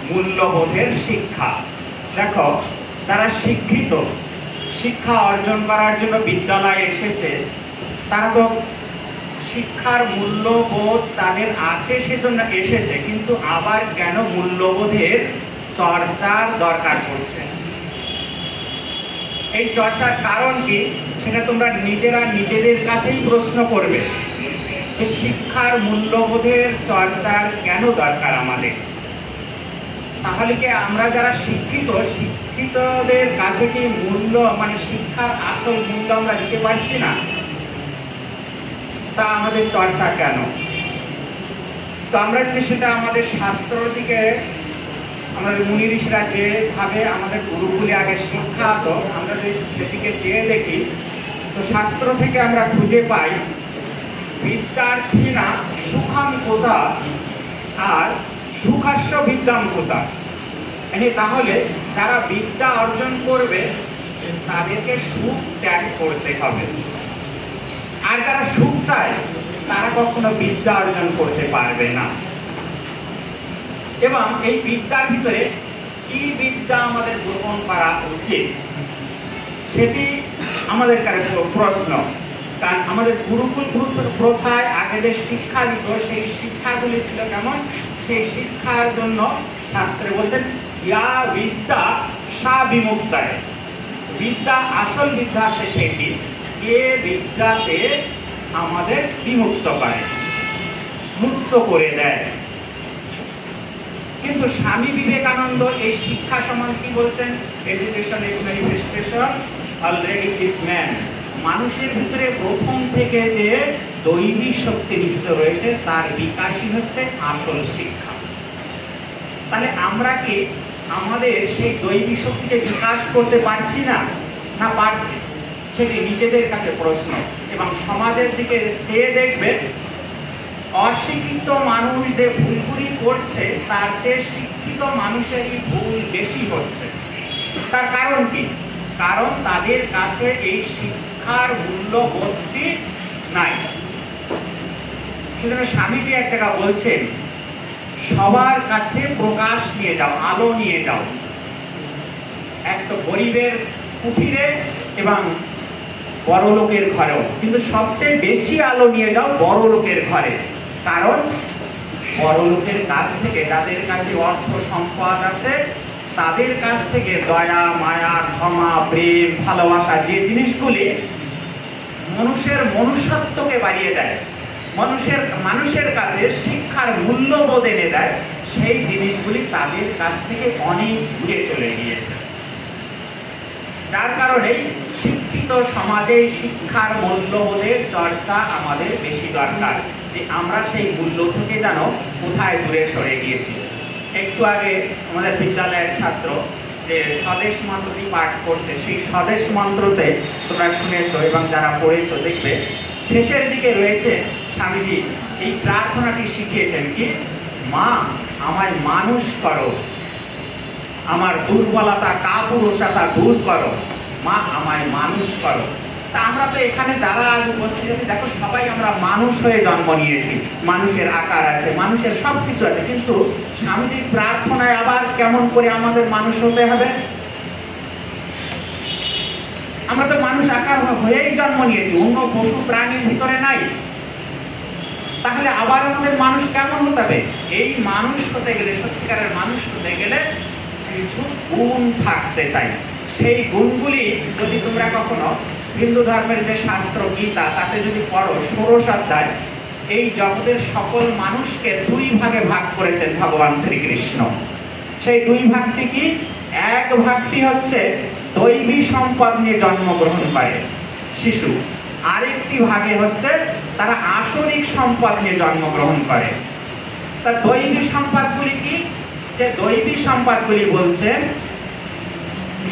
মূল্যবোধের শিক্ষা। দেখো, যারা শিক্ষিত, শিক্ষা অর্জন করার জন্য বিদ্যালয়ে এসেছে, তারা তো শিক্ষার মূল্যবোধ তাদের আছে সেজন্য এসেছে, কিন্তু আবার কেন মূল্যবোধের চর্চার দরকার পড়ছে? এই চর্চার কারণ কি সেটা তোমরা নিজেরা নিজেদের কাছেই প্রশ্ন করবে যে শিক্ষার মূল্যবোধের চর্চার কেন দরকার আমাদের। তাহলে কি আমরা যারা শিক্ষিতদের কাছে কি মূল্য শিক্ষার আসল মূল্য আমরা দিতে পারছি না? তা আমাদের চর্চা কেন? তো আমরা যদি সেটা আমাদের শাস্ত্র দিকে, আমাদের মুনি ঋষিরা যেভাবে আমাদের গুরুগুলি আগে শিক্ষাতো, আমরা যদি সেদিকে চেয়ে দেখি, তো শাস্ত্র থেকে আমরা খুঁজে পাই বিদ্যার্থীনা সুখাম কোথা আর সুখাস্য বিদ্যাম কোথা। তাহলে যারা বিদ্যা অর্জন করবে তাদেরকে সুখ ত্যাগ করতে হবে, আর যারা সুখ চায় তারা কখনো বিদ্যা অর্জন করতে পারবে না। এবং এই বিদ্যার ভিতরে কি বিদ্যা আমাদের গ্রহণ করা উচিত সেটি আমাদের প্রশ্ন। কারণ আমাদের গুরুকুল প্রথায় আগে যে শিক্ষা দিত সেই শিক্ষাগুলি ছিল কেমন? সেই শিক্ষার জন্য শাস্ত্রে বলছেন ইয়া বিদ্যা সা বিমুক্তায়। বিদ্যা, আসল বিদ্যা আছে সেটি যে বিদ্যাতে আমাদের বিমুক্ত করে, মুক্ত করে দেয়। কিন্তু স্বামী বিবেকানন্দ এই শিক্ষা সম্বন্ধে কি বলছেন? Education is manifestation already is man. মানুষের ভিতরে প্রথম থেকে যে দৈবী শক্তি নিহিত রয়েছে তার বিকাশই হচ্ছে আসল শিক্ষা। তাহলে আমরা কি আমাদের সেই দৈবী শক্তিকে বিকাশ করতে পারছি না? না পারছি, সেটি নিজেদের কাছে প্রশ্ন। এবং সমাজের দিকে চেয়ে দেখবে অশিক্ষিত মানুষ যে ভুলগুলি করছে তার চেয়ে শিক্ষিত মানুষেরই ভুল বেশি হচ্ছে। তার কারণ কি? কারণ তাদের কাছে এই শিক্ষার মূল্যবোধটি নাই। সেজন্য স্বামীজি এক জায়গা বলছেন সবার কাছে প্রকাশ নিয়ে যাও, আলো নিয়ে যাও। এক তো গরিবের কুঠিরে এবং বড় লোকের ঘরেও, কিন্তু সবচেয়ে বেশি আলো নিয়ে যাও বড় লোকের ঘরে। কারণ বড় লোকের কাছ থেকে, যাদের কাছে অর্থ সম্পদ আছে, তাদের কাছ থেকে দয়া, মায়া, ক্ষমা, প্রেম, ভালোবাসা, যে জিনিসগুলি মানুষের মনুষ্যত্বকে বাড়িয়ে দেয়, মানুষের কাছে শিক্ষার মূল্যবোধ এনে দেয়, সেই জিনিসগুলি তাদের কাছ থেকে অনেক দূরে চলে গিয়েছে। যার কারণেই শিক্ষিত সমাজে শিক্ষার মূল্যবোধের চর্চা আমাদের বেশি দরকার, যে আমরা সেই মূল্য থেকে যেন কোথায় দূরে সরে গিয়েছি। একটু আগে আমাদের বিদ্যালয়ের ছাত্র যে স্বদেশ মন্ত্রটি পাঠ করছে, সেই স্বদেশ মন্ত্রতে তোমরা শুনেছো এবং যারা পড়েছো দেখবে শেষের দিকে রয়েছে স্বামীজি এই প্রার্থনাটি শিখিয়েছেন কি, মা আমায় মানুষ করো, আমার দুর্বলতা কাপুরুষতা দূর করো, মা আমায় মানুষ করো। তা আমরা তো এখানে যারা আজ উপস্থিত আছি, দেখো সবাই আমরা মানুষ হয়ে জন্ম নিয়েছি, মানুষের আকার আছে, মানুষের সবকিছু আছে, কিন্তু স্বামীজির প্রার্থনায় আবার কেমন করে আমাদের মানুষ হতে হবে? আমরা তো মানুষ আকার হয়েই জন্ম নিয়েছি, অন্য পশু প্রাণীর ভিতরে নাই। তাহলে আবার আমাদের মানুষ কেমন হতে হবে? এই মানুষ হতে গেলে, সত্যিকারের মানুষ হতে গেলে কিছু গুণ থাকতে চাই। সেই গুণগুলি যদি তোমরা কখনো হিন্দু ধর্মের যে শাস্ত্র গীতা তাতে যদি পড়ো, ষোড়শ অধ্যায়, এই জগতের সকল মানুষকে দুই ভাগে ভাগ করেছেন ভগবান শ্রীকৃষ্ণ। সেই দুই ভাগটি কি? এক ভাগটি হচ্ছে দৈবী সম্পদ নিয়ে জন্মগ্রহণ করে শিশু, আরেকটি ভাগে হচ্ছে তারা আসরিক সম্পদ নিয়ে জন্মগ্রহণ করে। তা দৈবী সম্পদগুলি কি? যে দৈবী সম্পদগুলি বলছেন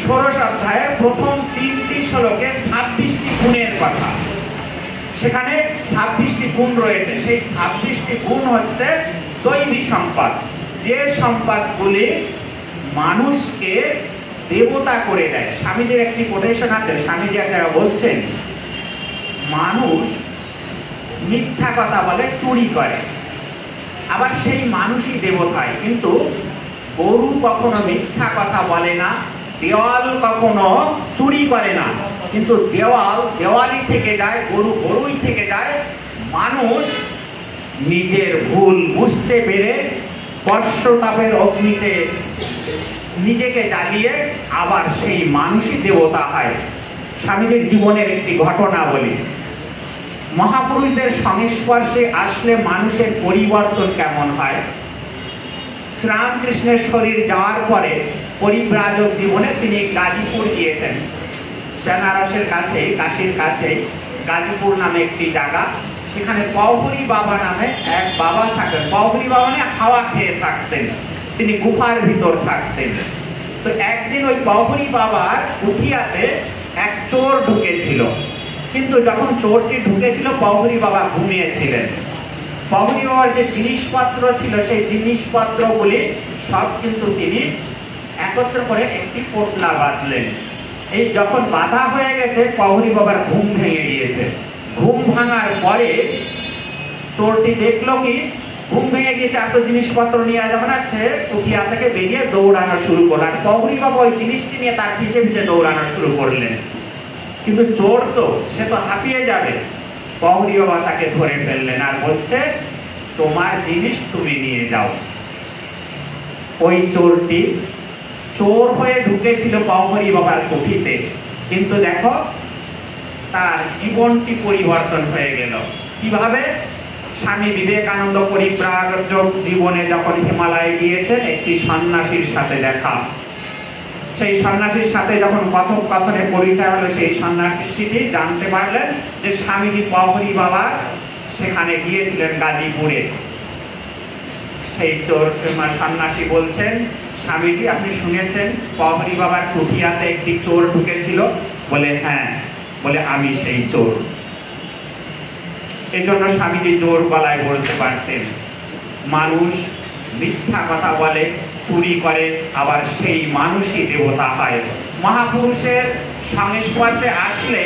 ষোড়শ অধ্যায়ের প্রথম 3টি শ্লোকে 26টি গুণের কথা। সেখানে 26টি গুণ রয়েছে। সেই 26টি গুণ হচ্ছে দৈবী সম্পদ, যে সম্পদগুলি মানুষকে দেবতা করে দেয়। স্বামীজির একটি কোটেশন আছে, স্বামীজি একটা বলছেন মানুষ মিথ্যা কথা বলে, চুরি করে, আবার সেই মানুষই দেবতা হয়। কিন্তু গরু কখনো মিথ্যা কথা বলে না, দেওয়াল কখনো চুরি করে না। কিন্তু দেওয়াল দেওয়ালই থেকে যায়, গরু গরুই থেকে যায়। মানুষ নিজের ভুল বুঝতে পেরে কষ্টতাপের অগ্নিতে নিজেকে জ্বালিয়ে আবার সেই মানুষই দেবতা হয়। স্বামীজির জীবনের একটি ঘটনা বলি। মহাপুরুষদের সংস্পর্শে আসলে মানুষের পরিবর্তন কেমন হয়। শ্রীরামকৃষ্ণের শরীর যাওয়ার পরে পরিব্রাজক জীবনে তিনি গাজীপুর গিয়েছেন। বেনারসের কাছে, কাশীর কাছে গাজীপুর নামে একটি জায়গা, সেখানে পওহরি বাবা নামে এক বাবা থাকেন। পওহরি বাবা মানে হাওয়া খেয়ে থাকতেন, তিনি গুহার ভিতর থাকতেন। তো একদিন ওই পওহরি বাবার কুঠিয়াতে এক চোর ঢুকেছিল, কিন্তু যখন চোরটি ঢুকেছিল পওহরি বাবা ঘুমিয়েছিলেন। পওহরি বাবার যে জিনিসপত্র ছিল সেই জিনিসপত্রগুলি সব কিন্তু তিনি একত্র করে একটি পোটলা বাঁধলেন। এই যখন বাধা হয়ে গেছে পওহরি বাবার ঘুম ভেঙে গিয়েছে। ঘুম ভাঙার পরে চোরটি দেখলো কি ঘুম ভেঙে গিয়েছে, এত জিনিসপত্র নিয়ে যাবে না, সে কুঠিয়া থেকে বেরিয়ে দৌড়ানো শুরু করলো। আর পওহরি বাবা ওই জিনিসটি নিয়ে তার পিছে পিছে দৌড়ানো শুরু করলেন। কিন্তু চোর তো, সে তো হাঁপিয়ে যাবে। পওহরি বাবা তাকে ধরে ফেললেন আর বলছে, তোমার জিনিস তুমি নিয়ে যাও। ওই চোরটি চোর হয়ে ঢুকেছিল পওহরি বাবার কুঠিতে, কিন্তু দেখো তার জীবনটি পরিবর্তন হয়ে গেল। কিভাবে? স্বামী বিবেকানন্দ পরিব্রাজক জীবনে যখন হিমালয়ে গিয়েছেন, একটি সন্ন্যাসীর সাথে দেখা। সেই সন্ন্যাসীর সাথে যখন কথোপকথনে পরিচয় হলো, সেই সন্ন্যাসীটি জানতে পারলেন যে স্বামীজি পওহরি বাবা সেখানে গিয়েছিলেন গাজীপুরে। সেই চোর সন্ন্যাসী বলছেন, স্বামীজি আপনি শুনেছেন পওহরি বাবার কুঠিয়াতে একটি চোর ঢুকেছিল? বলে হ্যাঁ। বলে আমি সেই চোর। এজন্য স্বামীজি জোর গলায় বলতে পারতেন, মানুষ মিথ্যা কথা বলে, চুরি করে, আবার সেই মানুষই দেবতা হয়। মহাপুরুষের সংস্পর্শে আসলে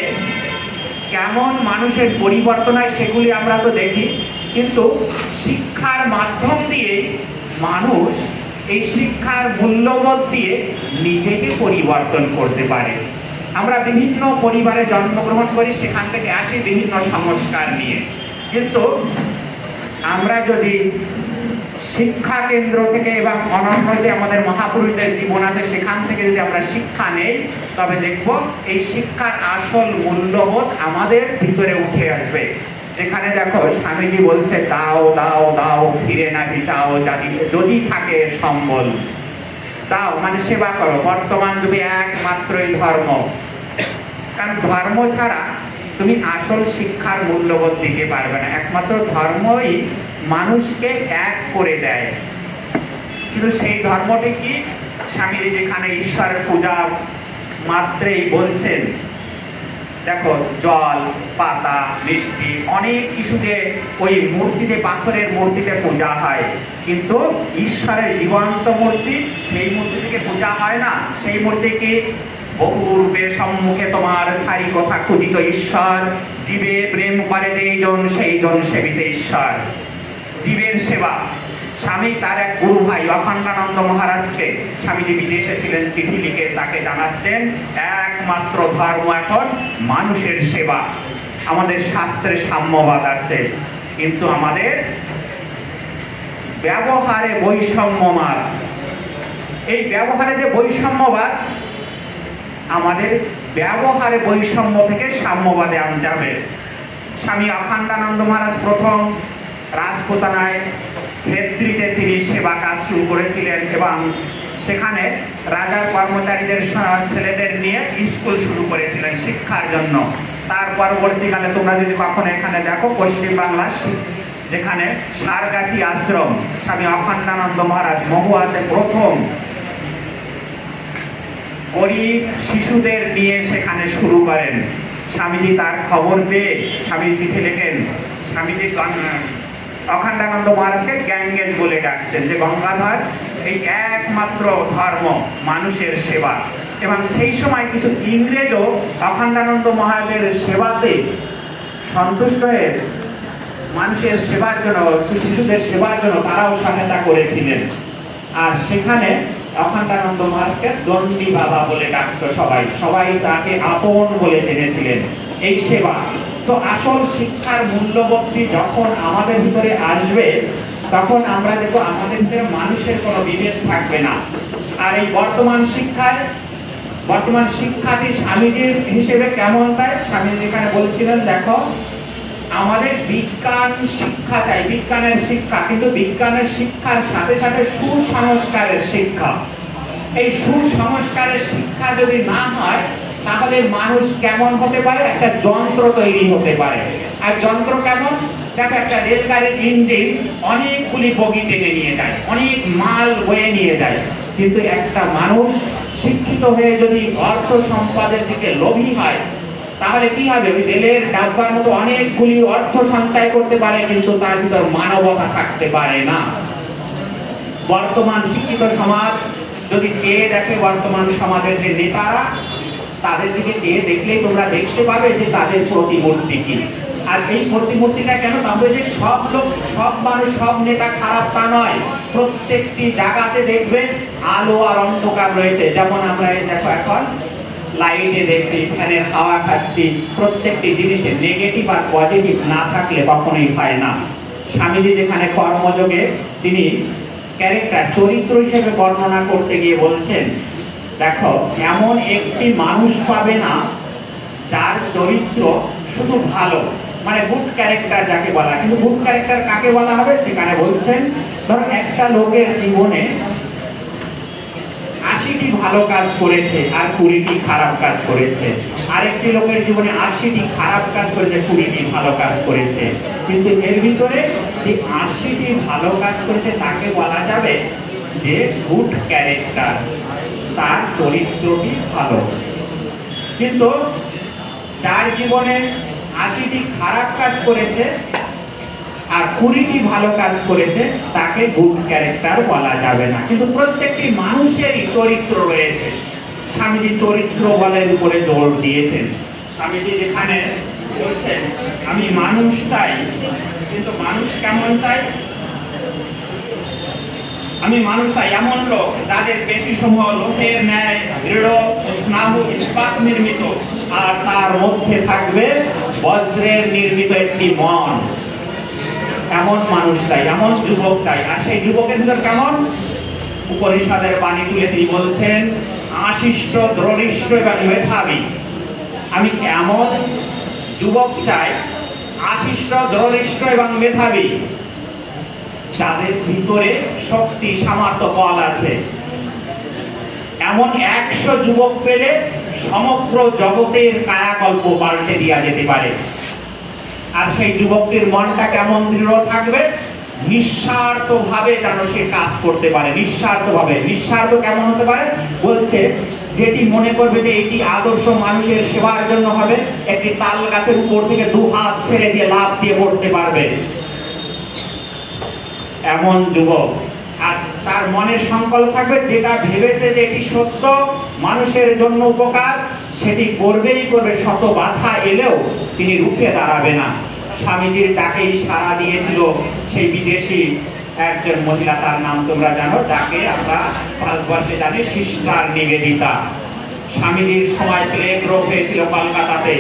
কেমন মানুষের পরিবর্তন হয় সেগুলি আমরা তো দেখি, কিন্তু শিক্ষার মাধ্যম দিয়ে মানুষ এই শিক্ষার মূল্যবোধ দিয়ে নিজেকে পরিবর্তন করতে পারে। আমরা বিভিন্ন পরিবারে জন্মগ্রহণ করি, সেখান থেকে আসি বিভিন্ন সংস্কার নিয়ে, কিন্তু আমরা যদি শিক্ষা কেন্দ্র থেকে এবং অনন্য যে আমাদের মহাপুরুষদের জীবন আছে সেখান থেকে যদি আমরা শিক্ষা নেই, তবে দেখব এই শিক্ষার আসল মূল্যবোধ আমাদের ভিতরে উঠে আসবে। যেখানে দেখো স্বামীজি বলছে, দাও দাও দাও ফিরে নাহি চাও, যদি থাকে সম্বল। দাও মানে সেবা করো। বর্তমান যুগে একমাত্রই ধর্ম, কারণ ধর্ম ছাড়া তুমি আসল শিক্ষার মূল্যবোধ দিতে পারবে না। একমাত্র ধর্মই মানুষকে এক করে দেয়। কিন্তু সেই ধর্মটি কি? স্বামীজি যেখানে ঈশ্বরের পূজা মাত্রেই বলছেন, দেখো জল, পাতা, মিষ্টি, অনেক কিছু যে ওই মূর্তিতে, পাথরের মূর্তিতে পূজা হয়, কিন্তু ঈশ্বরের জীবন্ত মূর্তি, সেই মূর্তি থেকে পূজা হয় না। সেই মূর্তিকে বহুরূপে সম্মুখে তোমার সারি কথা খুঁজিত ঈশ্বর, জীবে প্রেম করে যেইজন সেইজন সেবিতে ঈশ্বর। জীবের সেবা। স্বামী তার এক গুরু ভাই অখণ্ডানন্দ মহারাজকে, স্বামীজি বিদেশে ছিলেন, চিঠি লিখে তাকে জানাচ্ছেন একমাত্র ধর্ম এখন মানুষের সেবা। আমাদের শাস্ত্রে সাম্যবাদ আছে, কিন্তু আমাদের ব্যবহারে বৈষম্যবাদ। এই ব্যবহারে যে বৈষম্যবাদ, আমাদের ব্যবহারে বৈষম্য থেকে সাম্যবাদে আনতে হবে। স্বামী অখণ্ডানন্দ মহারাজ প্রথম রাজপুতানায় ক্ষেত্রীতে তিনি সেবা কাজ শুরু করেছিলেন, এবং সেখানে রাজার কর্মচারীদের ছেলেদের নিয়ে স্কুল শুরু করেছিলেন শিক্ষার জন্য। তার পরবর্তীকালে তোমরা যদি কখনো এখানে দেখো, পশ্চিম বাংলা যেখানে সারগাছি আশ্রম, স্বামী অখণ্ডানন্দ মহারাজ মহুয়াতে প্রথম গরিব শিশুদের নিয়ে সেখানে শুরু করেন। স্বামীজি তার খবর পেয়ে স্বামীজি চিঠি লেখেন। স্বামীজি অখণ্ডানন্দ মহারাজকে গ্যাঙ্গেজ বলে ডাকছেন, যে গঙ্গাধর এই একমাত্র ধর্ম মানুষের সেবা। এবং সেই সময় কিছু ইংরেজও অখণ্ডানন্দ মহারাজের সেবাতে সন্তুষ্ট হয়ে মানুষের সেবার জন্য, শিশুদের সেবার জন্য তারাও সহায়তা করেছিলেন। আর সেখানে অখণ্ডানন্দ মহারাজকে দণ্ডী বাবা বলে ডাকতো সবাই, সবাই তাকে আপন বলে জেনেছিলেন। এই সেবা তো আসল শিক্ষার মূল্যবোধটি যখন আমাদের ভিতরে আসবে, তখন আমরা দেখো আমাদের ভিতরে মানুষের কোনো বিভেদ থাকবে না। আর এই বর্তমান শিক্ষাটি স্বামীজির হিসেবে কেমন চাই, স্বামীজি এখানে বলছিলেন দেখো আমাদের বিজ্ঞান শিক্ষা চাই, বিজ্ঞানের শিক্ষা, কিন্তু বিজ্ঞানের শিক্ষার সাথে সাথে সুসংস্কারের শিক্ষা। এই সুসংস্কারের শিক্ষা যদি না হয় তাহলে মানুষ কেমন হতে পারে, একটা যন্ত্র তৈরি হতে পারে। আর যন্ত্র কেমন, দেখো একটা রেলগাড়ির ইঞ্জিন অনেকগুলি বগি টেনে নিয়ে যায়, অনেক মাল বয়ে নিয়ে যায়, কিন্তু একটা মানুষ শিক্ষিত হয়ে যদি অর্থ সম্পদের দিকে লোভী হয় তাহলে কি হবে, ওই রেলের ডাব্বার মতো অনেকগুলি অর্থ সঞ্চয় করতে পারে কিন্তু তার ভিতর মানবতা থাকতে পারে না। বর্তমান শিক্ষিত সমাজ যদি চেয়ে দেখে, বর্তমান সমাজের যে নেতারা, তাদের দিকে চেয়ে দেখলেই তোমরা দেখতে পাবে যে তাদের প্রতিমূর্তি কি। আর এই প্রতিমূর্তিটা কেন, তবে যে সব লোক, সব মানুষ, সব নেতা খারাপ তা নয়। প্রত্যেকটি জায়গাতে দেখবেন আলো আর অন্ধকার রয়েছে। যেমন আমরা এই দেখো এখন লাইটে দেখছি, ফ্যানের হাওয়া খাচ্ছি, প্রত্যেকটি জিনিসে নেগেটিভ আর পজিটিভ না থাকলে কখনোই হয় না। স্বামীজি যেখানে কর্মযোগে তিনি ক্যারেক্টার, চরিত্র হিসেবে বর্ণনা করতে গিয়ে বলছেন দেখো এমন একটি মানুষ পাবে না যার চরিত্র শুধু ভালো, মানে গুড ক্যারেক্টার যাকে বলা। কিন্তু গুড ক্যারেক্টার কাকে বলা হবে, সেখানে বলছেন ধরো একটা লোকের জীবনে ৮০টি ভালো কাজ করেছে আর ২০টি খারাপ কাজ করেছে, আরেকটি লোকের জীবনে ৮০টি খারাপ কাজ করেছে, ২০টি ভালো কাজ করেছে, কিন্তু এর ভিতরে যে ৮০টি ভালো কাজ করেছে তাকে বলা যাবে যে গুড ক্যারেক্টার, তার চরিত্রটি ভালো। কিন্তু যার জীবনে ৮০টি খারাপ কাজ করেছে আর ২০টি ভালো কাজ করেছে তাকে গুড ক্যারেক্টার বলা যাবে না। কিন্তু প্রত্যেকটি মানুষেরই চরিত্র রয়েছে। স্বামীজি চরিত্র বলের উপরে জোর দিয়েছেন। স্বামীজি যেখানে বলছেন আমি মানুষ চাই, কিন্তু মানুষ কেমন চাই, আমি মানুষ চাই এমন লোক যাদের পেশি সমূহ লোহের ন্যায় দৃঢ়, স্নায়ু ইস্পাত নির্মিত, আর তার মধ্যে থাকবে বজ্রের নির্মিত একটি মন। এমন মানুষ চাই, এমন যুবক চাই। আর সেই যুবকের ভিতর কেমন, উপনিষদের বাণী তুলে তিনি বলছেন আশিষ্ট, দ্রঢ়িষ্ঠ এবং মেধাবী। আমি এমন যুবক চাই আশিষ্ট, দ্রঢ়িষ্ঠ এবং মেধাবী, যাদের ভিতরে শক্তি, সামর্থ্য, বল আছে। এমন ১০০ যুবক পেলে সমগ্র জগতের কায়াকল্প পাল্টে দেওয়া যেতে পারে। আর সেই যুবকটির মনটা কেমন দৃঢ় থাকবে, নিঃস্বার্থ ভাবে যেন সে কাজ করতে পারে। নিঃস্বার্থ ভাবে, নিঃস্বার্থ কেমন হতে পারে, বলছে যেটি মনে করবে যে এটি আদর্শ মানুষের সেবার জন্য হবে, একটি তাল গাছের উপর থেকে ২ হাত ছেড়ে দিয়ে লাফ দিয়ে পড়তে পারবে, এমন যুবক। আর তার মনের সংকল্প থাকবে যেটা ভেবেছে যে এটি সত্য, মানুষের জন্য উপকার, সেটি করবেই করবে, শত বাধা এলেও তিনি রুখে দাঁড়াবে না। স্বামীজির ডাকেই সাড়া দিয়েছিল সেই বিদেশি একজন মহিলা, তার নাম তোমরা জানো, যাকে আমরা ভারতবর্ষে জানি সিস্টার নিবেদিতা। স্বামীজির সময় প্লেগ রোগ হয়েছিল কলকাতাতে।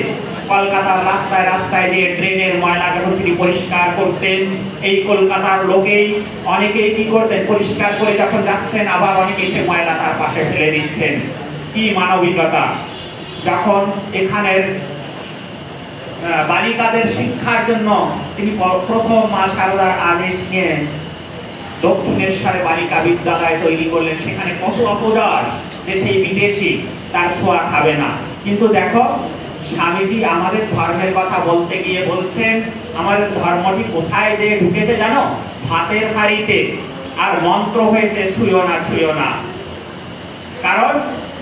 কলকাতার রাস্তায় রাস্তায় যে ট্রেনের ময়লাগুলো তিনি পরিষ্কার করতেন। এই কলকাতার লোকেই অনেকেই কি করতেন, পরিষ্কার করে যখন যাচ্ছেন আবার অনেকে এসে ময়লা তার পাশে ফেলে দিচ্ছেন। কি মানবিকতা! যখন এখানের বালিকাদের শিক্ষার জন্য তিনি প্রথম মা শারদার আদেশ নিয়ে দক্ষিণেশ্বরে বালিকা বিদ্যালয় তৈরি করলেন। সেখানে কত অপদাস যে সেই বিদেশি তার ছোঁয়া খাবে না। কিন্তু দেখো স্বামীজি আমাদের ধর্মের কথা বলতে গিয়ে বলছেন আমাদের ধর্মটি কোথায় যে ঢুকেছে জানো, ভাতের হাঁড়িতে। আর মন্ত্র হয়েছে ছুঁয়ো না, ছুঁয়ো না। কারণ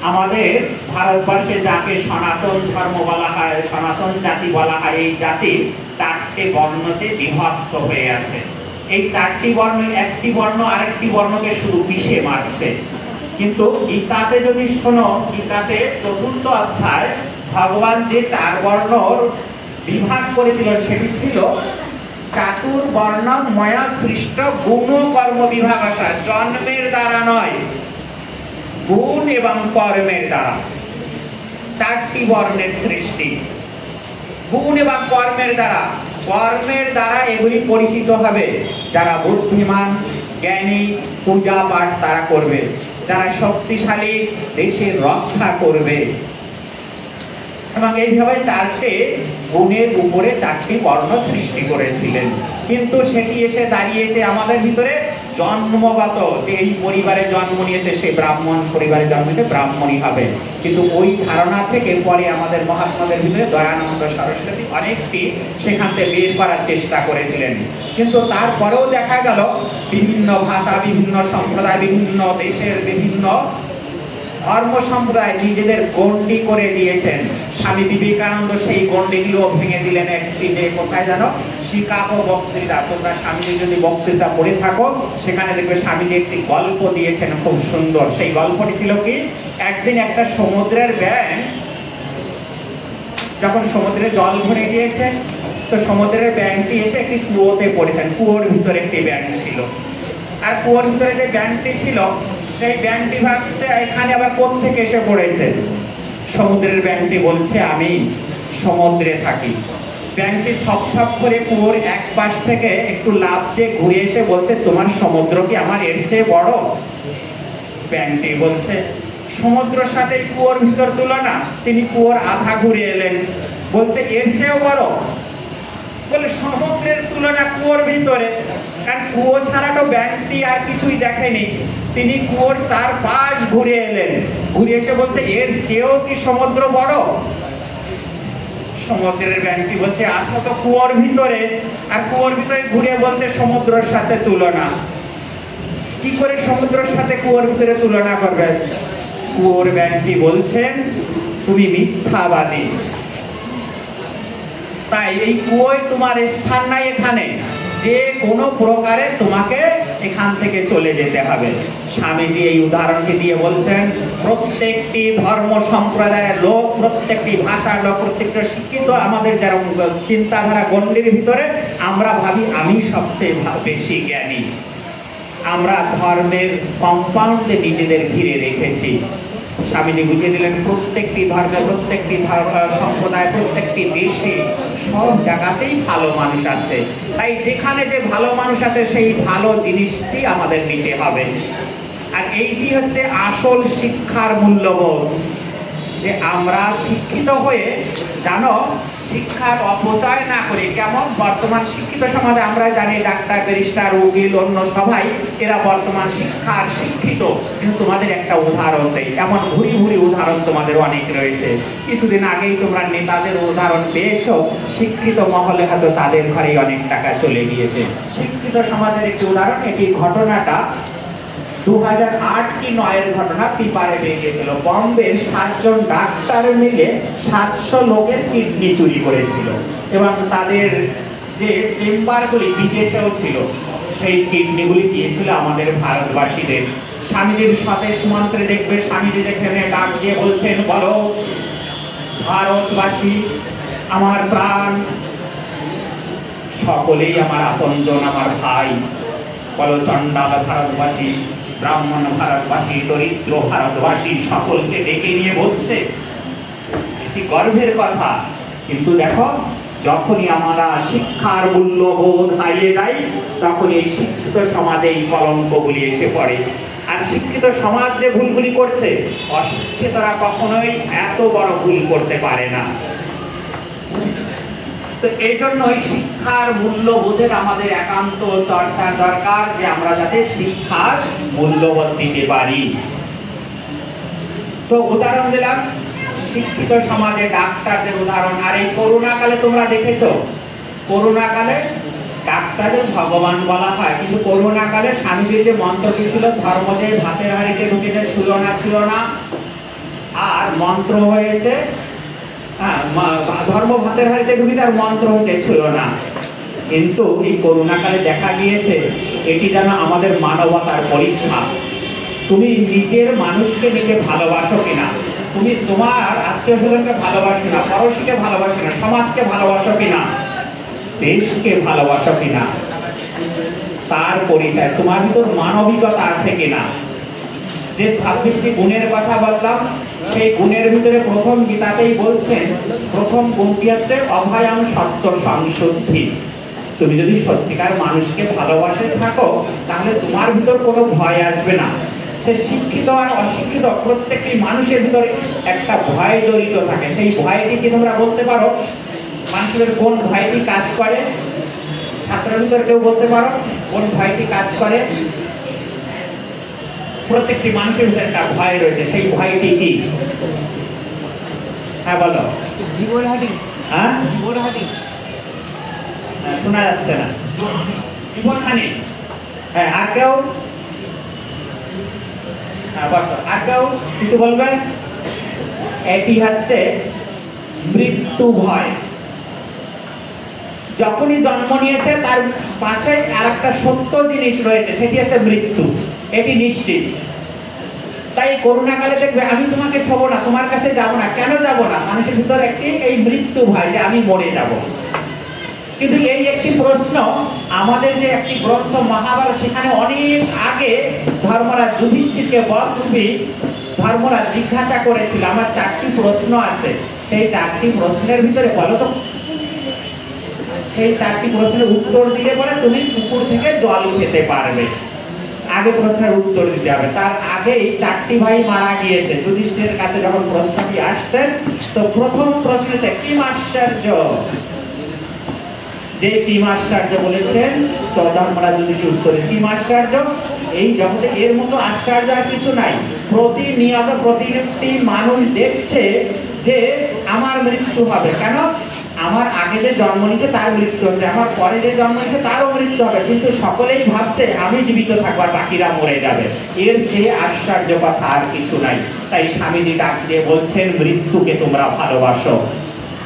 আমাদের ভারতবর্ষে যাকে সনাতন ধর্ম বলা হয়, সনাতন জাতি বলা হয়, এই জাতি ৪টে বর্ণতে বিভক্ত হয়ে আছে। এই ৪টি বর্ণ, একটি বর্ণ আরেকটি বর্ণকে শুধু পিষে মারছে। কিন্তু গীতাতে যদি শোনো, গীতাতে ৪র্থ অধ্যায় ভগবান যে ৪ বর্ণর বিভাগ করেছিল সেটি ছিল চাতুর্বর্ণম ময়া সৃষ্ট গুণ কর্ম বিভাগ আসা, জন্মের দ্বারা নয়, গুণ এবং কর্মের দ্বারা। চারটি বর্ণের সৃষ্টি, গুণ এবং কর্মের দ্বারা। কর্মের দ্বারা এগুলি পরিচিত হবে। যারা বুদ্ধিমান, জ্ঞানী, পূজা পাঠ তারা করবে। যারা শক্তিশালী, দেশের রক্ষা করবে। এবং এইভাবে চারটে গুণের উপরে চারটি বর্ণ সৃষ্টি করেছিলেন। কিন্তু সেটি এসে দাঁড়িয়েছে আমাদের ভিতরে জন্মগত, যে এই পরিবারে জন্ম নিয়েছে সে ব্রাহ্মণ পরিবারে জন্ম নিয়েছে, ব্রাহ্মণই হবে। কিন্তু ওই ধারণা থেকে পরে আমাদের মহাত্মাদের ভিতরে দয়ানন্দ সরস্বতী অনেকটি সেখান থেকে বের করার চেষ্টা করেছিলেন। কিন্তু তারপরেও দেখা গেল বিভিন্ন ভাষা, বিভিন্ন সম্প্রদায়, বিভিন্ন দেশের বিভিন্ন ধর্ম সম্প্রদায় নিজেদের গণ্ডি করে দিয়েছেন। স্বামী বিবেকানন্দ সেই গণ্ডিগুলো ভেঙে দিলেন। একটি যে কোথায় জানো, শিকাগো বক্তৃতা, তোমরা স্বামীজি যদি বক্তৃতা পড়ে থাকো সেখানে দেখবে স্বামীজি একটি গল্প দিয়েছেন খুব সুন্দর। সেই গল্পটি ছিল কি, একদিন একটা সমুদ্রের ব্যাঙ যখন সমুদ্রে জল ভরে গিয়েছে, তো সমুদ্রের ব্যাঙটি এসে একটি কুয়োতে পড়েছেন। কুয়োর ভিতরে একটি ব্যাঙ ছিল, আর কুয়োর ভিতরে যে ব্যাঙটি ছিল সেই ব্যাঙটি ভাবছে এখানে আবার কোত্থেকে এসে পড়েছে। সমুদ্রের ব্যাঙটি বলছে আমি সমুদ্রে থাকি। ব্যাঙটি থপ থপ করে কুয়োর এক পাশ থেকে একটু লাফ দিয়ে ঘুরে এসে বলছে তোমার সমুদ্র কি আমার এর চেয়ে বড়? ব্যাঙটি বলছে সমুদ্রের সাথে কুয়োর ভিতর তুলনা। তিনি কুয়োর আধা ঘুরে এলেন, বলছে এর চেয়েও বড়। বলে সমুদ্রের তুলনা কুয়োর ভিতরে, কারণ কুয়ো ছাড়া তো ব্যাঙটি আর কিছুই দেখেনি। তিনি কুয়োর চার পাশ ঘুরে এলেন, ঘুরে এসে বলছে এর চেয়েও কি সমুদ্র বড়? সমুদ্রের ব্যাঙটি বলছে আছো তো কুয়োর ভিতরে, আর কুয়োর ভিতরে ঘুরে বলছে সমুদ্রের সাথে তুলনা। কি করে সমুদ্রের সাথে কুয়োর ভিতরে তুলনা করবে? কুয়োর ব্যাঙটি বলছেন তুমি মিথ্যাবাদী, তাই এই কুয়োয় তোমার স্থান নাই এখানে, যে কোনো প্রকারে তোমাকে এখান থেকে চলে যেতে হবে। স্বামীজি এই উদাহরণটি দিয়ে বলছেন প্রত্যেকটি ধর্ম সম্প্রদায়ের লোক, প্রত্যেকটি ভাষার লোক, প্রত্যেকটা শিক্ষিত আমাদের যারা চিন্তাধারা গণ্ডির ভিতরে আমরা ভাবি আমি সবচেয়ে বেশি জ্ঞানী। আমরা ধর্মের কম্পাউন্ডে নিজেদের ঘিরে রেখেছি। স্বামীজি বুঝিয়ে দিলেন প্রত্যেকটি ধর্মে, প্রত্যেকটি সম্প্রদায়, প্রত্যেকটি দেশে সব জায়গাতেই ভালো মানুষ আছে। তাই যেখানে যে ভালো মানুষ আছে সেই ভালো জিনিসটি আমাদের নিতে হবে। আর এইটি হচ্ছে আসল শিক্ষার মূল্যবোধ, যে আমরা শিক্ষিত হয়ে জানো শিক্ষার অপচয় না করে। কেমন বর্তমান শিক্ষিত সমাজে আমরা জানি ডাক্তার, ব্যারিস্টার, উকিল, অন্য সবাই এরা বর্তমান শিক্ষার শিক্ষিত। কিন্তু তোমাদের একটা উদাহরণ দেই, এমন ভুরি ভুরি উদাহরণ তোমাদের অনেক রয়েছে। কিছুদিন আগেই তোমরা নেতাদের উদাহরণ পেয়েছো, শিক্ষিত মহলে হয়তো তাদের ঘরেই অনেক টাকা চলে গিয়েছে। শিক্ষিত সমাজের একটি উদাহরণ, এটি ঘটনাটা 2008 কি 9 ঘটনা, পেপারে বেরিয়েছিল। বম্বের 7 জন ডাক্তার মিলে 700 লোকের কিডনি চুরি করেছিল এবং তাদের যে চেম্বারগুলি বিদেশেও ছিল, সেই কিডনিগুলি দিয়েছিল আমাদের ভারতবাসীদের। স্বামীজির সাথে সীমান্তে দেখবে স্বামীজি যেখানে ডাক দিয়ে বলছেন বলো ভারতবাসী আমার প্রাণ, সকলেই আমার আপনজন, আমার ভাই। বলো চণ্ডাল ভারতবাসী, ব্রাহ্মণ ভারতবাসী, দরিদ্র ভারতবাসী, সকলকে ডেকে নিয়ে বলছে। এটি গর্বের কথা। কিন্তু দেখো যখনই আমরা শিক্ষার মূল্যবোধ হারিয়ে যাই, তখন এই শিক্ষিত সমাজে এই কলঙ্কগুলি এসে পড়ে। আর শিক্ষিত সমাজ যে ভুলগুলি করছে, অশিক্ষিতরা কখনোই এত বড় ভুল করতে পারে না। তো এই জন্যই শিক্ষার মূল্যবোধের আমাদের একান্ত চর্চার দরকার, যে আমরা যাতে শিক্ষার মূল্যবোধ দিতে পারি। তো উদাহরণ দিলাম শিক্ষিত সমাজে ডাক্তারদের উদাহরণ। আর এই করোনা কালে তোমরা দেখেছো, করোনা কালে ডাক্তারদের ভগবান বলা হয়, কিন্তু করোনা কালে স্বামীজির যে মন্ত্রটি ছিল ধর্ম যে ভাতের হাড়িতে ঢুকেছে ছিল না, আর মন্ত্র হয়েছে ধর্ম ভাতের হাড়িতে ঢুকেছে আর মন্ত্র হচ্ছে ছিল না। কিন্তু এই করোনা কালে দেখা গিয়েছে এটি যেন আমাদের মানবতার পরীক্ষা। তুমি নিজের মানুষকে নিজে ভালোবাসো কিনা, তুমি তোমার আত্মীয় স্বজনকে ভালোবাসো কিনা, পড়োশীকে ভালোবাসো কিনা, সমাজকে ভালোবাসো কিনা। দেশকে ভালোবাসো কিনা, তার পরিচয়। তোমার ভিতর মানবিকতা আছে কিনা। যে 26টি গুণের কথা বললাম, সেই গুণের ভিতরে প্রথম গীতাতেই বলছেন, প্রথম গুণটি হচ্ছে অভয়ং সত্য সংশুদ্ধি। তুমি যদি সত্যিকার মানুষকে ভালোবাসে থাকো, তাহলে তোমার ভিতর কোনো ভয় আসবে না। সে শিক্ষিত আর অশিক্ষিত প্রত্যেকটি মানুষের ভিতরে একটা ভয় জড়িত থাকে। সেই ভয়টি কি তোমরা বলতে পারো? মানুষের কোন ভয়টি কাজ করে? ছাত্রের ভিতরে কেউ বলতে পারো কোন ভয়টি কাজ করে? প্রত্যেকটি মানুষের ভিতরে একটা ভয় রয়েছে, সেই ভয়টি কি? হ্যাঁ বলো। জীবনহানি। হ্যাঁ, জীবনহানি। শোনা যাচ্ছে না। জীবনহানি। হ্যাঁ, আর কেউ? হ্যাঁ বসো। আর কেউ কিছু বলবেন? এটি হচ্ছে মৃত্যু ভয়। যখনই জন্ম নিয়েছে তার পাশে আর একটা সত্য জিনিস রয়েছে, সেটি হচ্ছে মৃত্যু। এটি নিশ্চিত। তাই করোনাকালে দেখবে, আমি তোমাকে ছোবো না, তোমার কাছে যাব না। কেন যাব না? মানুষের ভিতরে একটি এই মৃত্যু ভয়, যে আমি মরে যাব। কিন্তু এই একটি প্রশ্ন, আমাদের যে একটি গ্রন্থ মহাভারত, সেখানে অনেক আগে ধর্মরাজ যুধিষ্ঠিরকে বররূপী ধর্মরাজ জিজ্ঞাসা করেছিল, আমার 4টি প্রশ্ন আছে, সেই 4টি প্রশ্নের ভিতরে বলো তো, সেই 4টি প্রশ্নের উত্তর দিলে পরে তুমি পুকুর থেকে জল খেতে পারবে। আগে প্রশ্নের উত্তর দিতে হবে। তার আগেই 4টি ভাই মারা গিয়েছে। যুধিষ্ঠিরের কাছে যখন প্রশ্নটি আসছেন, তো প্রথম প্রশ্নতে কিম আশ্চর্য, যে কিম আশ্চর্য বলেছেন, তো ধর্মরাজ যুধিষ্ঠির উত্তরে কিম আশ্চর্য, এই জগতে এর মতো আশ্চর্য আর কিছু নাই। প্রতিনিয়ত প্রতিটি মানুষ দেখছে যে আমার মৃত্যু হবে। কেন? আমার আগে যে জন্ম নিয়েছে তার মৃত্যু হচ্ছে, আমার পরে যে জন্ম নিয়েছে তারও মৃত্যু হবে, কিন্তু সকলেই ভাবছে আমি জীবিত থাকবো আর বাকিরা মরে যাবে। এর চেয়ে আশ্চর্য কথা আর কিছু নাই। তাই স্বামীজি ডাক দিয়ে বলছেন, মৃত্যুকে তোমরা ভালোবাসো।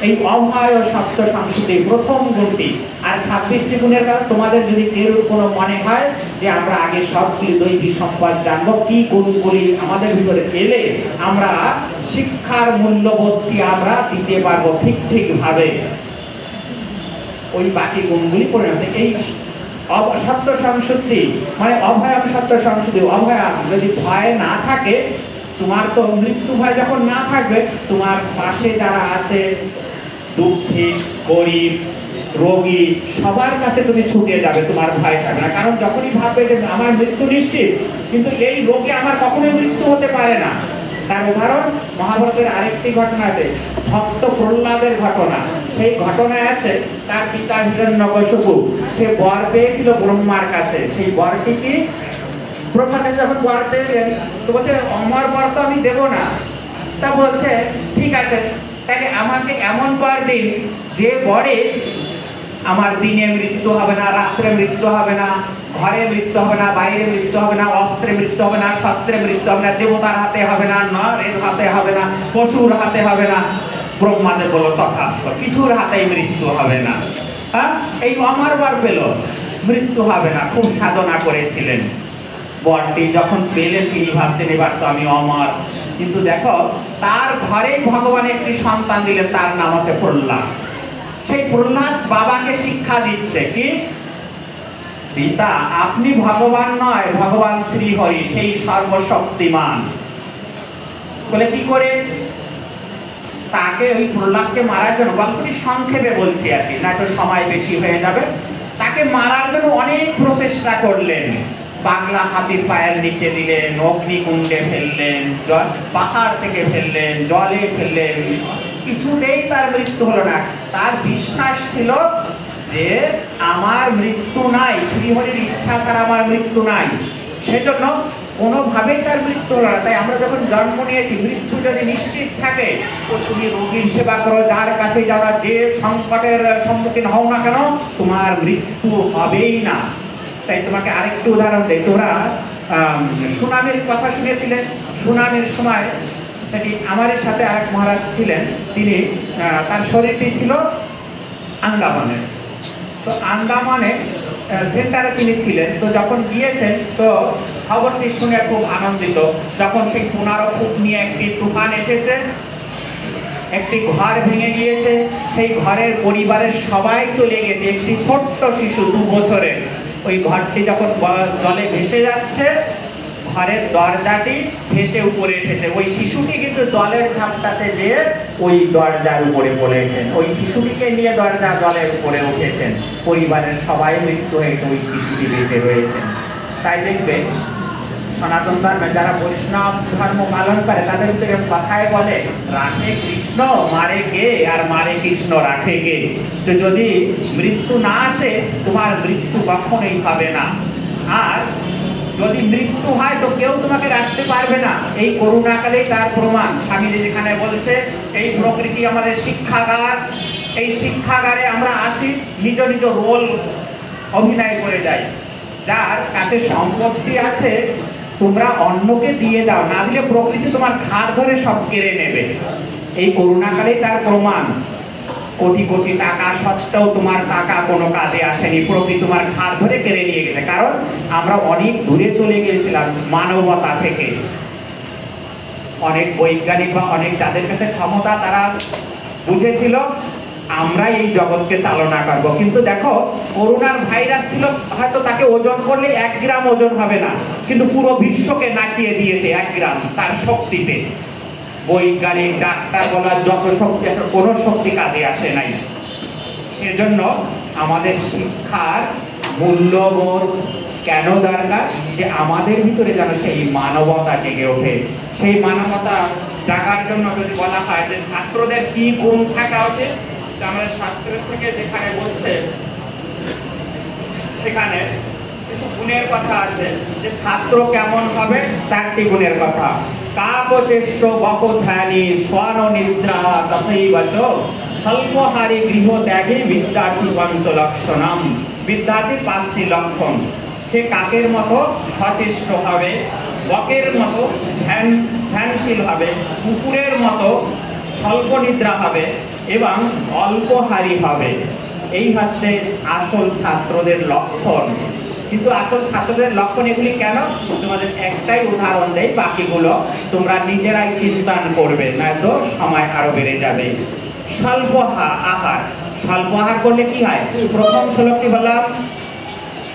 এই অভয় ও সত্য সংশুদ্ধি প্রথম গুণটি। আর 26টি গুণের কারণে তোমাদের যদি কেউ কোনো মনে হয় যে আমরা আগে সবগুলি দৈবী সম্পদ জানবো, কি গুণগুলি আমাদের ভিতরে এলে আমরা শিক্ষার মূল্যবোধটি আমরা দিতে পারবো ঠিক ঠিক ভাবে, ওই বাকি গুণগুলি পরিণত। এই সত্য সংশুদ্ধি মানে অভয়ম সত্য সংশুদ্ধি। অভয়ম যদি ভয় না থাকে, তোমার তো মৃত্যু ভয় যখন না থাকবে, তোমার পাশে যারা আছে, দুঃখী, গরিব, রোগী, সবার কাছে তুমি ছুটে যাবে, তোমার ভয় থাকবে না। কারণ যখনই ভাববে যে আমার মৃত্যু নিশ্চিত, কিন্তু এই রোগে আমার কখনোই মৃত্যু হতে পারে না। তার উদাহরণ মহাভারতের আরেকটি ঘটনা আছে, ভক্ত প্রহ্লাদের ঘটনা। সেই ঘটনায় আছে, তার পিতা হিরণ্যকশিপু, সে বর পেয়েছিল ব্রহ্মার কাছে। সেই বরটি কি? ব্রহ্মার কাছে যখন বর চাইলেন, তো বলছে আমার বর তো আমি দেবো না। তা বলছে ঠিক আছে, তাহলে আমাকে এমন বর দিন যে বরে আমার দিনে মৃত্যু হবে না, রাত্রে মৃত্যু হবে না, ঘরে মৃত্যু হবে না, বাইরে মৃত্যু হবে না, অস্ত্রে মৃত্যু হবে না, শস্ত্রে মৃত্যু হবে না, দেবতার হাতে হবে না, নরের হাতে হবে না, পশুর হাতে হবে না। ব্রহ্মাদেব বলল তথাস্তু, কিছুর হাতেই মৃত্যু হবে না। হ্যাঁ, এই আমার বর পেল, মৃত্যু হবে না। খুব সাধনা করেছিলেন। বরটি যখন পেলেন, তিনি ভাবছেন এবার তো আমি অমর। কিন্তু দেখো, তার ঘরে ভগবান একটি সন্তান দিলেন, তার নাম হচ্ছে প্রহ্লাদ। সেই প্রহ্লাদ বাবাকে শিক্ষা দিচ্ছে কি, পিতা আপনি ভগবান নয়, ভগবান শ্রীহরি, সেই সর্বশক্তিমান। বলে কি করে? তাকে ওই প্রহ্লাদকে মারার জন্য, গল্পটি সংক্ষেপে বলছি আর কি, না তো সময় বেশি হয়ে যাবে। তাকে মারার জন্য অনেক প্রচেষ্টা করলেন। পাগলা হাতির পায়ের নিচে দিলেন, অগ্নিকুণ্ডে ফেললেন, পাহাড় থেকে ফেললেন, জলে ফেললেন, কিছুতেই তার মৃত্যু হলো না। তার বিশ্বাস ছিল যে আমার মৃত্যু নাই, শ্রীহরির ইচ্ছা ছাড়া আমার মৃত্যু নাই। সেজন্য কোনোভাবেই তার মৃত্যু হলো না। তাই আমরা যখন জন্ম নিয়েছি, মৃত্যু যদি নিশ্চিত থাকে, তো তুমি রোগীর সেবা করো, যার কাছে যারা, যে সংকটের সম্মুখীন হও না কেন, তোমার মৃত্যু হবেই না। তাই তোমাকে আরেকটু উদাহরণ দেই। তোমরা সুনামের কথা শুনেছিলেন। সুনামের সময় সেটি আমার সাথে আরেক মহারাজ ছিলেন, তিনি তার শরীরটি ছিল আন্দামানে। তো আন্দামানে সেন্টারে তিনি ছিলেন। তো যখন গিয়েছেন, তো খবরটি শুনে খুব আনন্দিত। যখন সেই 15 ফুট নিয়ে একটি তুফান এসেছে, একটি ঘর ভেঙে গিয়েছে, সেই ঘরের পরিবারের সবাই চলে গেছে, একটি ছোট্ট শিশু 2 বছরের, ওই ঘরটি যখন জলে ভেসে যাচ্ছে, ঘরের দরজাটি ভেসে উপরে উঠেছে, ওই শিশুটি কিন্তু জলের ঝাপটাতে যেয়ে ওই দরজার উপরে পড়েছেন, ওই শিশুটিকে নিয়ে দরজা জলের উপরে উঠেছেন, পরিবারের সবাই মৃত্যু হয়েছে, ওই শিশুটি বেঁচে রয়েছেন। তাই দেখবে সনাতন ধর্মে যারা বৈষ্ণব ধর্ম পালন করে তাদের থেকে কথায় বলে, রাখে কৃষ্ণ মারে কে, আর মারে কৃষ্ণ রাখে কে। তো যদি মৃত্যু না আসে, তোমার মৃত্যু কখনোই হবে না, আর যদি মৃত্যু হয় তো কেউ তোমাকে রাখতে পারবে না। এই করোনাকালেই তার প্রমাণ। স্বামীজি যেখানে বলছে এই প্রকৃতি আমাদের শিক্ষাগার, এই শিক্ষাগারে আমরা আসি, নিজ নিজ রোল অভিনয় করে যাই। যার কাছে সম্পত্তি আছে তোমরা অন্যকে দিয়ে দাও, না দিলে প্রকৃতি তোমার ঘাড় ধরে সব কেড়ে নেবে। এই করোনাকালেই তার প্রমাণ। কোটি কোটি টাকা সত্ত্বেও তোমার টাকা কোনো কাজে আসেনি, প্রকৃতি তোমার ঘাড় ধরে কেড়ে নিয়ে গেছে। কারণ আমরা অনেক দূরে চলে গিয়েছিলাম মানবতা থেকে। অনেক বৈজ্ঞানিক বা অনেক যাদের কাছে ক্ষমতা, তারা বুঝেছিল আমরা এই জগৎকে চালনা করবো। কিন্তু দেখো করোনার ভাইরাস ছিল, হয়তো তাকে ওজন করলে 1 গ্রাম ওজন হবে না, কিন্তু পুরো বিশ্বকে নাচিয়ে দিয়েছে 1 গ্রাম তার শক্তিতে। বৈজ্ঞানিক ডাক্তার বলার যত শক্তি আছে, কোনো শক্তি কাজে আসে নাই। সেজন্য আমাদের শিক্ষার মূল্যবোধ কেন দরকার, যে আমাদের ভিতরে যেন সেই মানবতা জেগে ওঠে। সেই মানবতা জাগার জন্য যদি বলা হয় যে ছাত্রদের কি গুণ থাকা উচিত, আমাদের শাস্ত্রের থেকে যেখানে বলছে সেখানে কিছু গুণের কথা আছে, যে ছাত্র কেমন হবে 4টি গুণের কথা। কাকচেষ্ট বকধ্যানী স্বন নিদ্রা তথৈবচ স্বল্পহারী গৃহ ত্যাগী বিদ্যার্থী পঞ্চ লক্ষণম। বিদ্যার্থীর 5টি লক্ষণ। সে কাকের মতো সচেষ্ট হবে, বকের মতো ধ্যানশীল হবে, কুকুরের মতো স্বল্প নিদ্রা হবে এবং অল্পহারী হবে। এই হচ্ছে আসল ছাত্রদের লক্ষণ। কিন্তু আসল ছাত্রদের লক্ষণ এগুলি কেন, তোমাদের একটাই উদাহরণ দেই, বাকিগুলো তোমরা নিজেরাই চিন্তন করবে, নয়তো সময় আরো বেড়ে যাবে। স্বল্প আহার। স্বল্প আহার করলে কি হয়? প্রথম শ্লোকটি বললাম,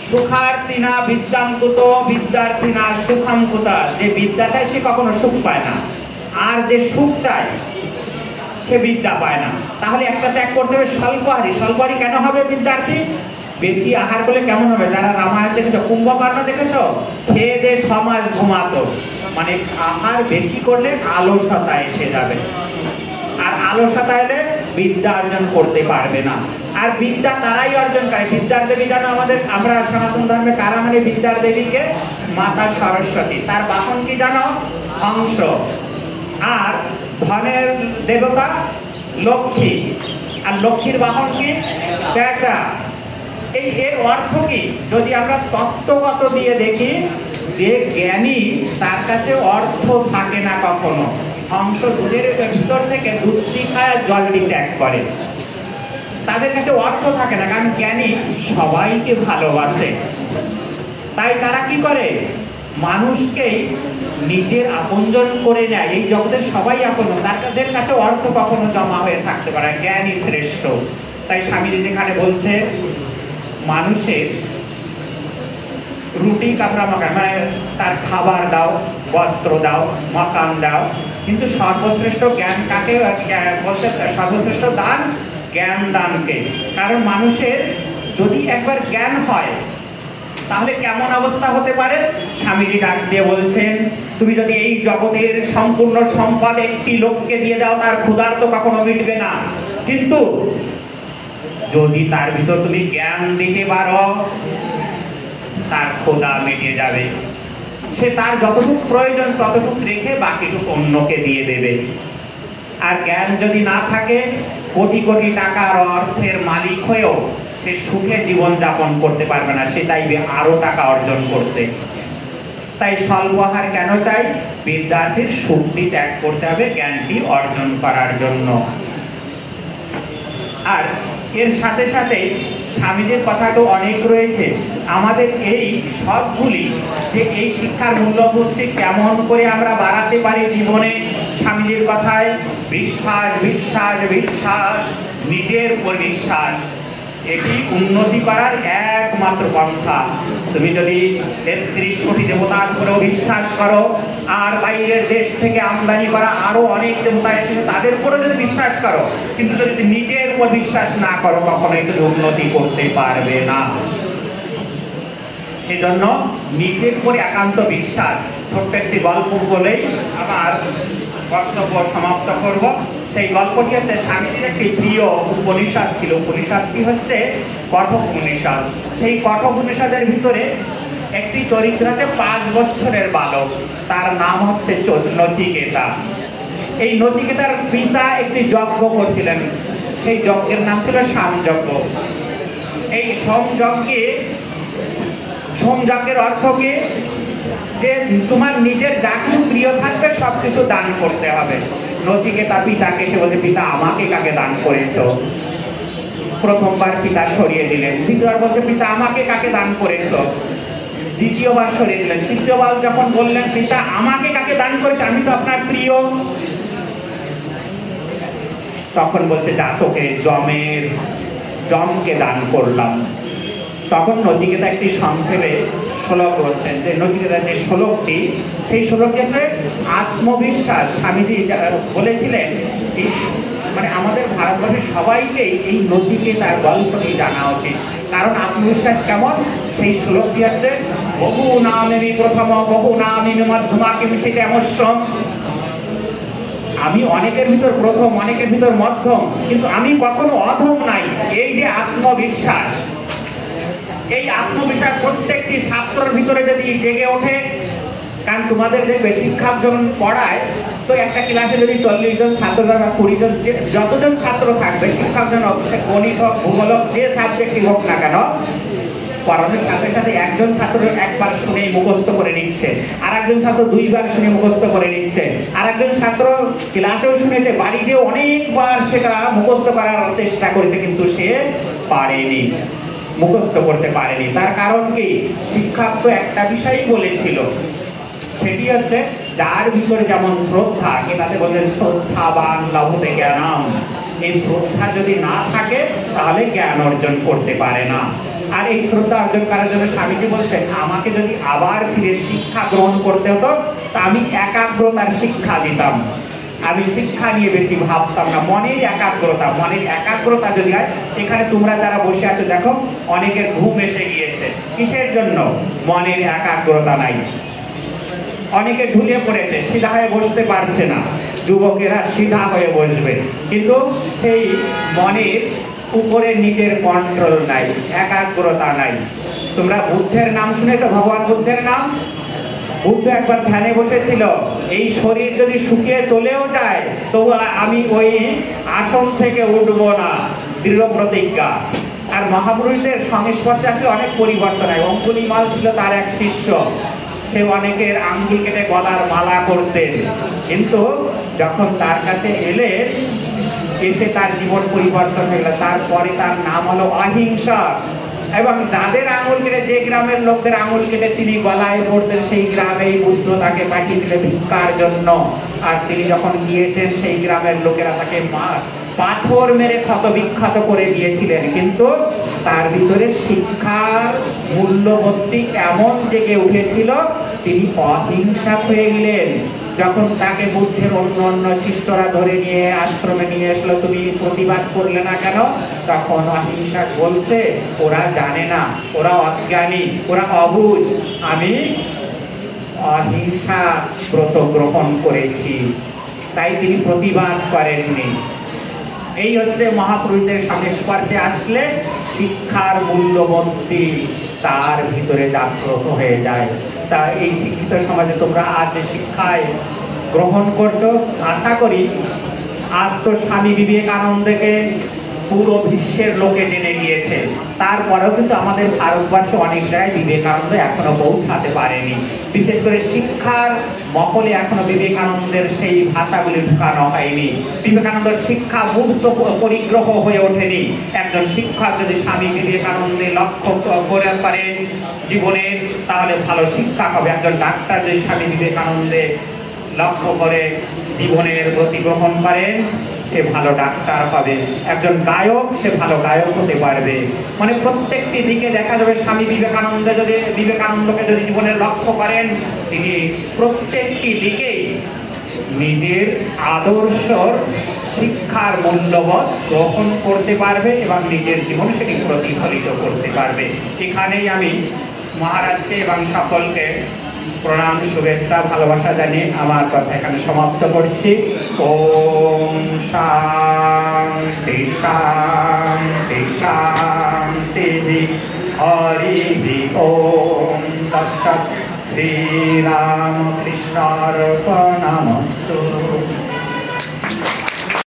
সুখার্থিনা বিদ্যাঙ্কুত বিদ্যার্থিনা সুখাঙ্কুতা। যে বিদ্যা চায় সে কখনো সুখ পায় না, আর যে সুখ চায় সে বিদ্যা পায় না। তাহলে একটা ত্যাগ করতে হবে স্বল্পহারী। স্বল্পহারী কেন হবে বিদ্যার্থী? বেশি আহার করলে কেমন হবে? যারা রামায়ণ দেখেছো, কুম্ভকর্ণ দেখেছো, খেয়ে দিয়ে 6 মাস ঘুমাতো। মানে আহার বেশি করলে আলসতা এসে যাবে, আর আলসতা এলে বিদ্যা অর্জন করতে পারবে না। আর বিদ্যা তারাই অর্জন করে, বিদ্যার দেবী জানো আমাদের, আমরা সনাতন ধর্মে কারা মানে বিদ্যার দেবীকে? মাতা সরস্বতী। তার বাহন কি জানো? হংস। আর ধনের দেবতা লক্ষ্মী, আর লক্ষ্মীর বাহন কি? প্যাঁচা। এর অর্থ কি? যদি আমরা তত্ত্বগত দিয়ে দেখি, যে জ্ঞানী তার কাছে অর্থ থাকে না কখনো। হংস দুধের ভিতর থেকে দুধটি খায় আর জলটি ত্যাগ করে, তাদের কাছে অর্থ থাকে না, কারণ জ্ঞানী সবাইকে ভালোবাসে। তাই তারা কি করে? মানুষকেই নিজের আপনজন করে নেয়। এই জগতের সবাই আপন, তাদের কাছে অর্থ কখনো জমা হয়ে থাকতে পারে। জ্ঞানই শ্রেষ্ঠ। তাই স্বামীজি যেখানে বলছে মানুষের রুটি কাপড়া মাকান, মানে তার খাবার দাও, বস্ত্র দাও, মকান দাও, কিন্তু সর্বশ্রেষ্ঠ জ্ঞান কাকে বলছে? সর্বশ্রেষ্ঠ দান জ্ঞান দানকে। কারণ মানুষের যদি একবার জ্ঞান হয় তাহলে কেমন অবস্থা হতে পারে? স্বামীজি ডাক দিয়ে বলছেন, তুমি যদি এই জগতের সম্পূর্ণ সম্পদ একটি লোককে দিয়ে দাও, তার ক্ষুধার তো কখনো মিটবে না। কিন্তু যদি তার ভিতর তুমি জ্ঞান দিতে পারো, তার ক্ষুধা মিটে যাবে। সে তার যতটুকু প্রয়োজন ততটুকু রেখে বাকিটুকু অন্যকে দিয়ে দেবে। আর জ্ঞান যদি না থাকে, কোটি কোটি টাকার অর্থের মালিক হয়েও সে সুখে জীবন যাপন করতে পারবে না, সে চাইবে আরো টাকা অর্জন করতে। তাই স্বল্প আহার কেন চাই? বিদ্যার্থীর সুখটি ত্যাগ করতে হবে জ্ঞানটি অর্জন করার জন্য। আর এর সাথে সাথে স্বামীজির কথা তো অনেক রয়েছে। আমাদের এই সবগুলি, যে এই শিক্ষার মূল্যবোধটি কেমন করে আমরা বাড়াতে পারি জীবনে, স্বামীজির কথায় বিশ্বাস বিশ্বাস বিশ্বাস, নিজের উপর বিশ্বাস, এটি উন্নতি করার একমাত্র পন্থা। তুমি যদি ৩৩ কোটি দেবতার উপরেও বিশ্বাস করো, আর বাইরের দেশ থেকে আমদানি করা আরো অনেক দেবতা এসেছে তাদের উপরেও যদি বিশ্বাস করো, কিন্তু যদি নিজের উপর বিশ্বাস না করো, কখনোই তুমি উন্নতি করতে পারবে না। সেজন্য নিজের উপরে একান্ত বিশ্বাস। ছোট্ট একটি গল্প বলেই আমার বক্তব্য সমাপ্ত করব। সেই গল্পটি হচ্ছে স্বামীজির একটি প্রিয় উপনিষদ ছিল। উপনিষদটি হচ্ছে কঠোপনিষদ। সেই কঠোপনিষদের ভিতরে একটি চরিত্র আছে 5 বছরের বালক, তার নাম হচ্ছে নচিকেতা। এই নচিকেতার পিতা একটি যজ্ঞ করছিলেন, সেই যজ্ঞের নাম ছিল সামযজ্ঞ। এই সোমযজ্ঞের অর্থ কি? যে তোমার নিজের যা কিছু প্রিয় থাকবে সবকিছু দান করতে হবে। নচিকেতা পিতাকে সে বলছে, পিতা আমাকে কাকে দান করেছো? প্রথমবার পিতা সরিয়ে দিলেন। দ্বিতীয়বার বলছে, পিতা আমাকে কাকে দান করেছো? দ্বিতীয়বার সরিয়ে দিলেন। তৃতীয়বার যখন বললেন, পিতা আমাকে কাকে দান করেছো? আমি তো আপনার প্রিয়। তখন বলছে, যা তোকে জমকে দান করলাম। তখন নচিকেতা একটি সংক্ষেপে শ্লোক বলছেন, যে নচিকেতার যে শ্লোকটি, সেই শ্লোকটি আছে আত্মবিশ্বাস। স্বামীজি বলেছিলেন, মানে আমাদের ভারতবর্ষের সবাইকেই এই নচিকেতার গল্পটি জানা উচিত। কারণ আত্মবিশ্বাস কেমন, সেই শ্লোকটি আছে, বহু নামেমি প্রথম বহু নামেমি মধ্যমা কিংচিৎ অমস্যম। আমি অনেকের ভিতর প্রথম, অনেকের ভিতর মধ্যম, কিন্তু আমি কখনো অধম নাই। এই যে আত্মবিশ্বাস, এই আত্মবিশ্বাস প্রত্যেকটি ছাত্রের ভিতরে যদি জেগে ওঠে, কারণ তোমাদের যে শিক্ষক যখন পড়ায়, তো একটা ক্লাসে যদি 40 জন ছাত্র বা 20 জন, যতজন ছাত্র থাকবে, শিক্ষক জন গণিত হোক, ভূগোল হোক, যে সাবজেক্টই হোক না কেন, পড়ানোর সাথে সাথে একজন ছাত্র একবার শুনে মুখস্থ করে নিচ্ছে, আর একজন ছাত্র 2 বার শুনে মুখস্থ করে নিচ্ছে, আর একজন ছাত্র ক্লাসেও শুনেছে, বাড়িতেও অনেকবার সেটা মুখস্থ করার চেষ্টা করেছে, কিন্তু সে পারেনি, মুখস্থ করতে পারেনি। তার কারণ কি? শিক্ষক তো একটা বিষয়ই বলেছিল, সেটি হচ্ছে যার ভিতরে যেমন শ্রদ্ধা, তাতে বলছেন শ্রদ্ধাবান লভতে জ্ঞানম। এই শ্রদ্ধা যদি না থাকে তাহলে জ্ঞান অর্জন করতে পারে না। আর এই শ্রদ্ধা অর্জন করার জন্য স্বামীজি বলছেন, আমাকে যদি আবার ফিরে শিক্ষা গ্রহণ করতে হতো, তা আমি একাগ্রতার শিক্ষা দিতাম। আমি শিক্ষা নিয়ে বেশি ভাবতাম না। মনের একাগ্রতা যদি হয়, এখানে তোমরা যারা বসে আছো দেখো, অনেকের ঘুম এসে গিয়েছে। কিসের জন্য? মনের একাগ্রতা নাই। অনেকে ঢুলে পড়েছে, সিধা হয়ে বসতে পারছে না। যুবকেরা সিধা হয়ে বসবে, কিন্তু সেই মনের উপরে নিজের কন্ট্রোল নাই, একাগ্রতা নাই। তোমরা বুদ্ধের নাম শুনেছো? ভগবান বুদ্ধের নাম। বুদ্ধ একবার ধ্যানে বসেছিল, এই শরীর যদি শুকিয়ে চলেও যায়, তো আমি ওই আসন থেকে উঠবো না, দৃঢ় প্রতিজ্ঞা। আর মহাপুরুষদের সংস্পর্শে আসলে অনেক পরিবর্তন হয়। অঙ্কুলিমাল ছিল তার এক শিষ্য, সে অনেকের আঙ্গুল কেটে গলার মালা করতেন, কিন্তু যখন তার কাছে এসে তার জীবন পরিবর্তন হয়ে গেল। তারপরে তার নাম হলো অহিংসা। এবং যাদের আঙুল কেটে, যে গ্রামের লোকদের আঙুল কেটে তিনি গলায় পড়তেন, সেই গ্রামেই বুদ্ধ তাকে পাঠিয়েছিলেন ভিক্ষার জন্য। আর তিনি যখন গিয়েছেন, সেই গ্রামের লোকেরা তাকে পাথর মেরে ক্ষত বিক্ষত করে দিয়েছিলেন, কিন্তু তার ভিতরে শিক্ষার মূল্যবোধটি এমন জেগে উঠেছিল, তিনি অহিংসা হয়ে গেলেন। যখন তাকে বুদ্ধের অন্য শিষ্যরা ধরে নিয়ে আশ্রমে নিয়ে আসলো, তুমি প্রতিবাদ করলে না কেন? তখন অহিংসা বলছে, ওরা জানে না, ওরা অজ্ঞানী, ওরা অবুঝ, আমি অহিংসা ব্রত গ্রহণ করেছি, তাই তিনি প্রতিবাদ করেননি। এই হচ্ছে মহাপুরুষদের সংস্পর্শে আসলে শিক্ষার মূল্যবোধটি তার ভিতরে জাগ্রত হয়ে যায়। তা এই শিক্ষিত সমাজে তোমরা আজ যে শিক্ষায় গ্রহণ করছো, আশা করি আজ তো স্বামী বিবেকানন্দকে পুরো বিশ্বের লোকে জেনে গিয়েছে, তারপরেও কিন্তু আমাদের ভারতবর্ষে অনেক জায়গায় বিবেকানন্দ এখনো পৌঁছাতে পারেনি। বিশেষ করে শিক্ষার মহলে এখনো বিবেকানন্দের সেই ভাষাগুলি ঢুকানো হয়নি। বিবেকানন্দ শিক্ষা মুক্ত পরিগ্রহ হয়ে ওঠেনি। একজন শিক্ষক যদি স্বামী বিবেকানন্দে লক্ষ্য করে পারেন জীবনের, তাহলে ভালো শিক্ষা হবে। একজন ডাক্তার যদি স্বামী বিবেকানন্দে লক্ষ্য করে জীবনের গতি গ্রহণ করেন, সে ভালো ডাক্তার হবে। একজন গায়ক, সে ভালো গায়ক হতে পারবে। মানে প্রত্যেকটি দিকে দেখা যাবে স্বামী বিবেকানন্দকে যদি জীবনের লক্ষ্য করেন, তিনি প্রত্যেকটি দিকেই নিজের আদর্শ শিক্ষার মূল্যবোধ গ্রহণ করতে পারবে এবং নিজের জীবনে সেটি প্রতিফলিত করতে পারবে। এখানেই আমি মহারাজকে এবং সকলকে প্রণাম, শুভেচ্ছা, ভালোবাসা জানিয়ে আমার কথা এখানে সমাপ্ত করছি। ওম শান্তি শান্তি শান্তি। হরি ওম তৎসৎ। শ্রীরামকৃষ্ণার্পণমস্তু।